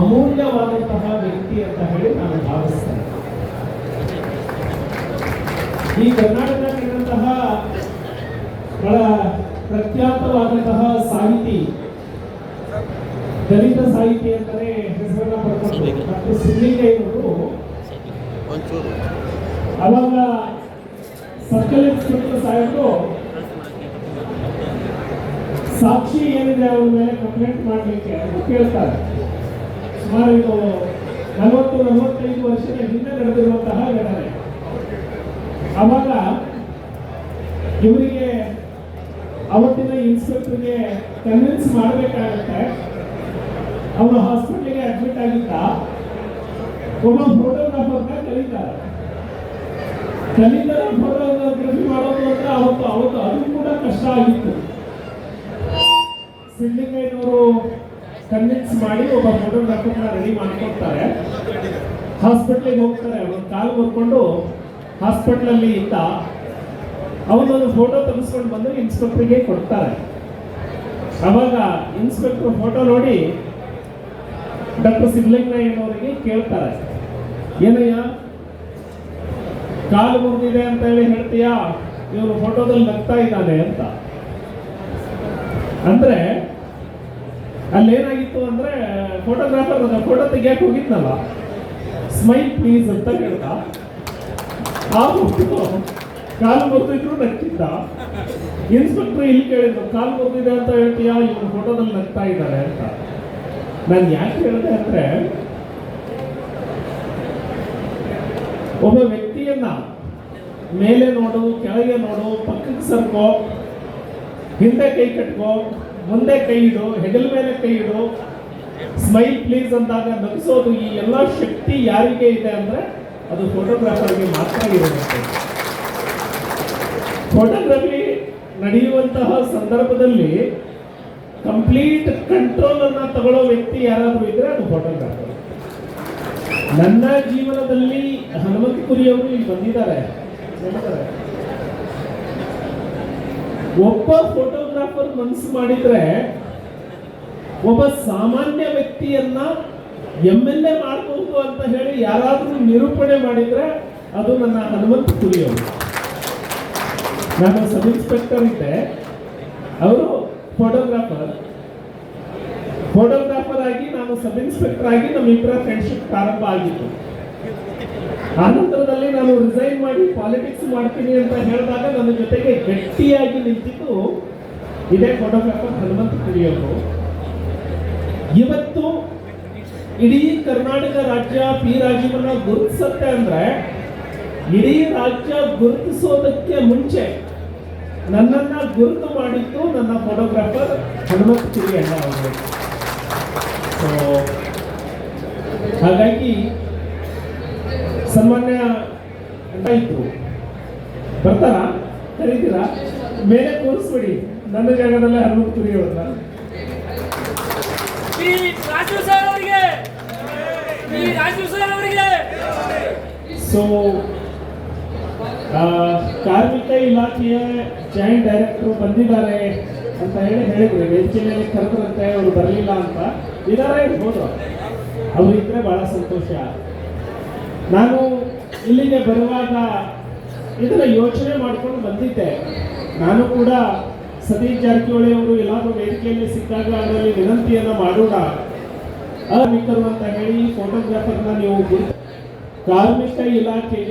ಅಮೂಲ್ಯವಾದಂತಹ ವ್ಯಕ್ತಿ ಅಂತ ಹೇಳಿ ನಾನು ಭಾವಿಸ್ತೇನೆ. ಈ ಕರ್ನಾಟಕದಲ್ಲಿರುವಂತಹ ಬಹಳ ಪ್ರಖ್ಯಾತವಾದಂತಹ ಸಾಹಿತಿ, ದಲಿತ ಸಾಹಿತಿ ಅಂತಾನೆ ಹೆಸರನ್ನ ಪಡ್ಕೊಂಡು ಡಾಕ್ಟರ್ ಸಿದ್ದಲಿಂಗಯ್ಯನವರು ಅವಾಗ ಸರ್ಕಲ್ ಇನ್ಸ್ಪೆಕ್ಟರ್ ಸಾಹೇಬರು ಸಾಕ್ಷಿ ಏನಿದೆ ಅವ್ರ ಮೇಲೆ ಕಂಪ್ಲೇಂಟ್ ಮಾಡಲಿಕ್ಕೆ ಕೇಳ್ತಾರೆ. ಸುಮಾರು ಇದು 40-45 ವರ್ಷದ ಹಿಂದೆ ನಡೆದಿರುವಂತಹ ಘಟನೆ. ಅವಾಗ ಇವರಿಗೆ ಅವತ್ತಿನ ಇನ್ಸ್ಪೆಕ್ಟರ್ಗೆ ಕನ್ವಿನ್ಸ್ ಮಾಡಬೇಕಾಗುತ್ತೆ. ಅವನು ಹಾಸ್ಪಿಟಲ್ಗೆ ಅಡ್ಮಿಟ್ ಆಗಿದ್ದ. ಒಬ್ಬ ಫೋಟೋಗ್ರಾಫರ್ನ ಕರೀತಾರೆ. ಫೋಟೋಗ್ರಫಿ ಮಾಡೋದು ಅಂದ್ರೆ ಅವತ್ತು ಅದು ಕೂಡ ಕಷ್ಟ ಆಗಿತ್ತು. ಸಿದ್ದಲಿಂಗಯ್ಯನವರು ಕನ್ವಿನ್ಸ್ ಮಾಡಿ ಒಬ್ಬ ಫೋಟೋಗ್ರಾಫರ್ನ ರೆಡಿ ಮಾಡ್ಕೊಳ್ತಾರೆ. ಹಾಸ್ಪಿಟ್ಲಿಗೆ ಹೋಗ್ತಾರೆ. ಅವನು ಕಾಲು ಮುರ್ಕೊಂಡು ಹಾಸ್ಪಿಟ್ಲಲ್ಲಿ ಇದ್ದ. ಅವನೊಂದು ಫೋಟೋ ತೆಗೆಸ್ಕೊಂಡು ಬಂದು ಇನ್ಸ್ಪೆಕ್ಟರ್ಗೆ ಕೊಡ್ತಾರೆ. ಅವಾಗ ಇನ್ಸ್ಪೆಕ್ಟರ್ ಫೋಟೋ ನೋಡಿ ಡಾಕ್ಟರ್ ಸಿದ್ದಲಿಂಗಯ್ಯನವರಿಗೆ ಕೇಳ್ತಾರೆ, ಏನಯ್ಯ ಕಾಲು ಮುರಿದಿದೆ ಅಂತ ಹೇಳಿ ಹೇಳ್ತೀಯಾ, ಇವನು ಫೋಟೋದಲ್ಲಿ ನಗ್ತಾ ಇದ್ದಾನೆ ಅಂತ. ಅಂದ್ರೆ ಅಲ್ಲೇನಾಗಿತ್ತು ಅಂದ್ರೆ ಫೋಟೋಗ್ರಾಫರ್ ಫೋಟೋ ತೆಗಿಯಕ್ಕೆ ಹೋಗಿದ್ನಲ್ಲ, ಸ್ಮೈಲ್ ಪ್ಲೀಸ್ ಅಂತ ಹೇಳ್ದ. ಆ ಫೋಟೋ ಕಾಲು ಮುರಿದಿದ್ರು ನಗ್ತಿದ್ದ. ಇನ್ಸ್ಪೆಕ್ಟರ್ ಇಲ್ಲಿ ಕೇಳಿದ್ರು, ಕಾಲು ಮುರಿದಿದೆ ಅಂತ ಹೇಳ್ತೀಯಾ, ಇವನು ಫೋಟೋದಲ್ಲಿ ನಗ್ತಾ ಇದ್ದಾರೆ ಅಂತ. ನಾನು ಯಾಕೆ ಹೇಳಿದೆ ಅಂದ್ರೆ, ಒಬ್ಬ ವ್ಯಕ್ತಿಯನ್ನ ಮೇಲೆ ನೋಡು, ಕೆಳಗೆ ನೋಡು, ಪಕ್ಕಕ್ಕೆ ಸರ್ಕೋ, ಹಿಂದೆ ಕೈ ಕಟ್ಕೋ, ಮುಂದೆ ಕೈ ಇಡು, ಹೆಗಲ ಮೇಲೆ ಕೈ ಇಡು, ಸ್ಮೈಲ್ ಪ್ಲೀಸ್ ಅಂದಾಗ ನಗಿಸೋದು, ಈ ಎಲ್ಲ ಶಕ್ತಿ ಯಾರಿಗೆ ಇದೆ ಅಂದ್ರೆ ಅದು ಫೋಟೋಗ್ರಾಫರ್ಗೆ ಮಾತ್ರ ಇರುತ್ತೆ. ಫೋಟೋಗ್ರಫಿ ನಡೆಯುವಂತಹ ಸಂದರ್ಭದಲ್ಲಿ ಕಂಪ್ಲೀಟ್ ಕಂಟ್ರೋಲ್ ಅನ್ನ ತಗೊಳ್ಳೋ ವ್ಯಕ್ತಿ ಯಾರಾದ್ರೂ ಇದ್ರೆ ಅದು ಫೋಟೋಗ್ರಾಫರ್. ನನ್ನ ಜೀವನದಲ್ಲಿ ಹನುಮಂತಪುರಿ ಅವರು ಇಲ್ಲಿ ಬಂದಿದ್ದಾರೆ. ಒಬ್ಬ ಫೋಟೋಗ್ರಾಫರ್ ಮನಸ್ಸು ಮಾಡಿದ್ರೆ ಒಬ್ಬ ಸಾಮಾನ್ಯ ವ್ಯಕ್ತಿಯನ್ನ MLA ಮಾಡಬಹುದು ಅಂತ ಹೇಳಿ ಯಾರಾದ್ರೂ ನಿರೂಪಣೆ ಮಾಡಿದ್ರೆ ಅದು ನನ್ನ ಹನುಮಂತಪುರಿ ಅವರು. ನಾನು ಸಬ್ ಇನ್ಸ್ಪೆಕ್ಟರ್ ಇದ್ದೆ, ಅವರು ಫೋಟೋಗ್ರಾಫರ್ ಆಗಿ ನಾನು ಸಬ್ ಇನ್ಸ್ಪೆಕ್ಟರ್ ಆಗಿ ನಮ್ಮಿಬ್ಬರ ಫ್ರೆಂಡ್ಶಿಪ್ ಪ್ರಾರಂಭ ಆಗಿತ್ತು. ಆ ನಂತರದಲ್ಲಿ ನಾನು ರಿಸೈನ್ ಮಾಡಿ ಪಾಲಿಟಿಕ್ಸ್ ಮಾಡ್ತೀನಿ ಅಂತ ಹೇಳಿದಾಗ ನನ್ನ ಜೊತೆಗೆ ಗಟ್ಟಿಯಾಗಿ ನಿಂತಿದ್ದು ಇದೇ ಫೋಟೋಗ್ರಾಫರ್ ಹನುಮಂತಪುರಿ ಅವರು. ಇವತ್ತು ಇಡೀ ಕರ್ನಾಟಕ ರಾಜ್ಯ ಪಿ ರಾಜೀವನ್ನ ಗುರುತಿಸುತ್ತೆ ಅಂದ್ರೆ, ಇಡೀ ರಾಜ್ಯ ಗುರುತಿಸೋದಕ್ಕೆ ಮುಂಚೆ ನನ್ನನ್ನ ಗುರುತು ಮಾಡಿದ್ದು ನನ್ನ ಫೋಟೋಗ್ರಾಫರ್ ಹನುಮಂತಪುರಿ ಅಣ್ಣ ಅವರು. ಹಾಗಾಗಿ ಸನ್ಮಾನ್ಯ ಇದ್ರು, ಬರ್ತಾರ, ಕರೀತೀರಾ, ಮೇಲೆ ಕೂರಿಸ್ಬಿಡಿ ನನ್ನ ಜಾಗದಲ್ಲೇ ಹನುಮಂತಪುರಿ ಅವ್ರನ್ನ. ಸೊ ಕಾರ್ಮಿಕ ಇಲಾಖೆಯ ಜಾಯಿಂಟ್ ಡೈರೆಕ್ಟರ್ ಬಂದಿದ್ದಾರೆ ಅಂತ ಹೇಳಿದ್ರು. ವೇದಿಕೆಯಲ್ಲಿ ಕರೆದ್ರಂತೆ, ಅವರು ಬರಲಿಲ್ಲ ಅಂತ. ಇದಾರೆ, ಹೋದ್ರು. ಅವರು ಇದ್ರೆ ಬಹಳ ಸಂತೋಷ. ನಾನು ಇಲ್ಲಿಗೆ ಬರುವಾಗ ಇದನ್ನ ಯೋಚನೆ ಮಾಡ್ಕೊಂಡು ಬಂದಿದ್ದೆ. ನಾನು ಕೂಡ ಸತೀಶ್ ಜಾರಕಿಹೊಳಿ ಅವರು ಎಲ್ಲಾದ್ರೂ ವೇದಿಕೆಯಲ್ಲಿ ಸಿಕ್ಕಾಗ ಅದರಲ್ಲಿ ವಿನಂತಿಯನ್ನ ಮಾಡೋಣ, ಕಾರ್ಮಿಕರು ಅಂತ ಹೇಳಿ ಫೋಟೋಗ್ರಾಫರ್ನ ನೀವು ಕಾರ್ಮಿಕ ಇಲಾಖೆಗೆ